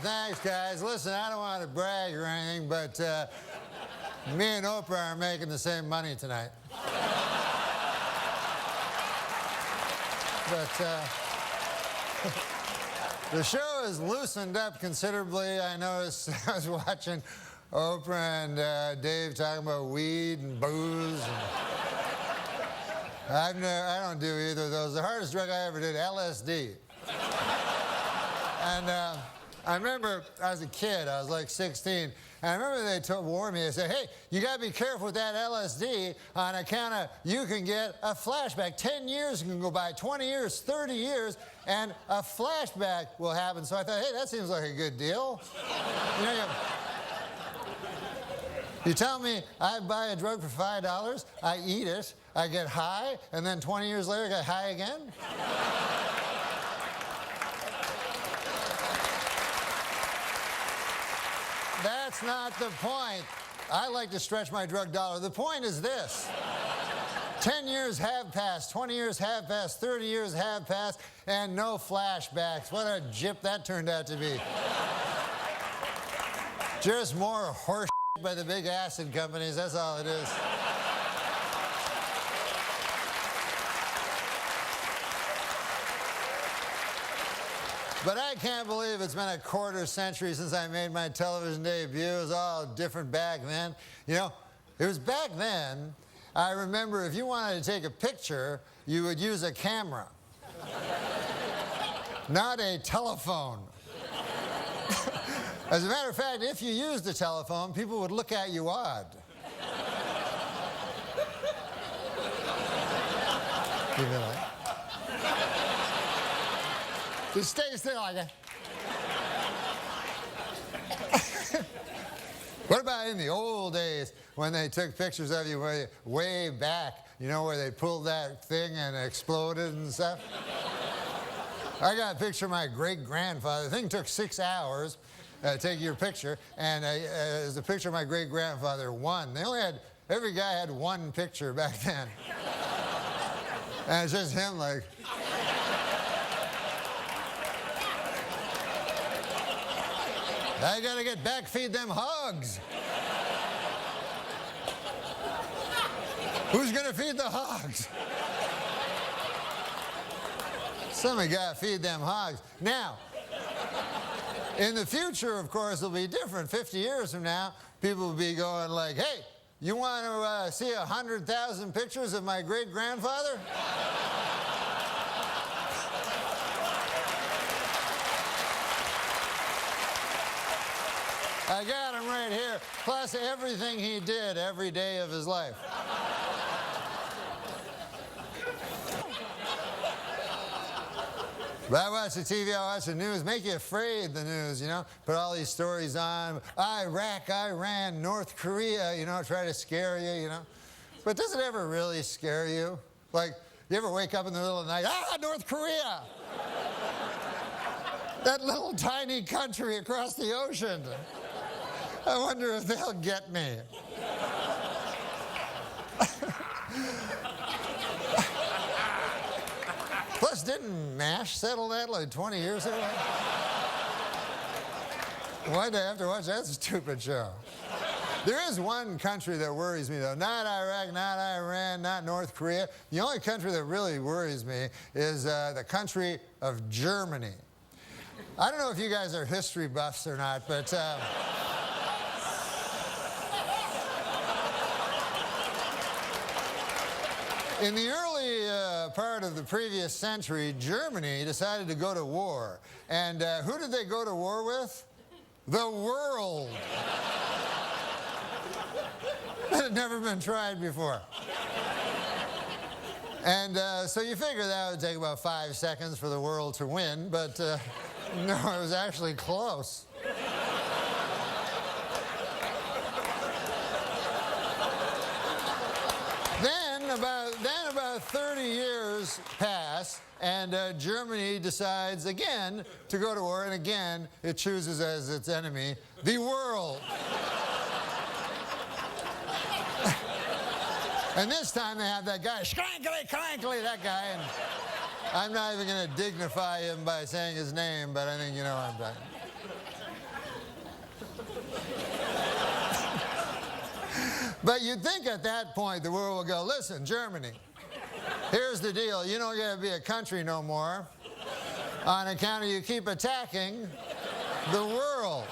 thanks, guys. Listen, I don't want to brag or anything, but me and Oprah are making the same money tonight. But the show has loosened up considerably. I noticed I was watching Oprah and Dave talking about weed and booze. And I don't do either of those. The hardest drug I ever did, LSD. And I remember I was a kid, I was like 16, and I remember they warned me, they said, hey, you gotta be careful with that LSD on account of you can get a flashback. 10 years can go by, 20 years, 30 years, and a flashback will happen. So I thought, hey, that seems like a good deal. You know, you tell me I buy a drug for $5, I eat it, I get high, and then 20 years later I get high again? That's not the point. I like to stretch my drug dollar. The point is this. 10 years have passed, 20 years have passed, 30 years have passed, and no flashbacks. What a gyp that turned out to be. Just more horse by the big acid companies, that's all it is. But I can't believe it's been a quarter century since I made my television debut. It was all different back then. You know, it was back then, I remember if you wanted to take a picture, you would use a camera, not a telephone. As a matter of fact, if you used a telephone, people would look at you odd. You know, just stay still like that. What about in the old days when they took pictures of you way back, you know, where they pulled that thing and exploded and stuff? I got a picture of my great-grandfather. The thing took 6 hours to take your picture, and it was a picture of my great-grandfather, one. They only had, every guy had one picture back then. And it's just him like... I gotta get back, feed them hogs. Who's gonna feed the hogs? Somebody gotta feed them hogs. Now, in the future, of course, it'll be different. 50 years from now, people will be going like, hey, you want to see 100,000 pictures of my great-grandfather? I got him right here, plus everything he did every day of his life. But I watch the TV, I watch the news, make you afraid, the news, you know? Put all these stories on, Iraq, Iran, North Korea, you know, try to scare you, you know? But does it ever really scare you? Like, you ever wake up in the middle of the night, North Korea! That little tiny country across the ocean. I wonder if they'll get me. Plus, didn't MASH settle that like 20 years ago? Why'd I have to watch that stupid show? There is one country that worries me, though. Not Iraq, not Iran, not North Korea. The only country that really worries me is the country of Germany. I don't know if you guys are history buffs or not, but... in the early part of the previous century, Germany decided to go to war. And who did they go to war with? The world. That had never been tried before. And so you figure that would take about 5 seconds for the world to win, but no, it was actually close. Then about 30 years pass, and Germany decides again to go to war, and again it chooses as its enemy the world. And this time they have that guy, Schrankly, Crankly, that guy, and I'm not even going to dignify him by saying his name, but I think you know what I'm talking about. But you'd think at that point the world would go, listen, Germany, here's the deal. You don't get to be a country no more on account of you keep attacking the world.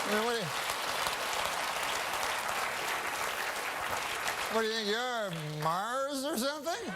I mean, what do you think, you're Mars or something?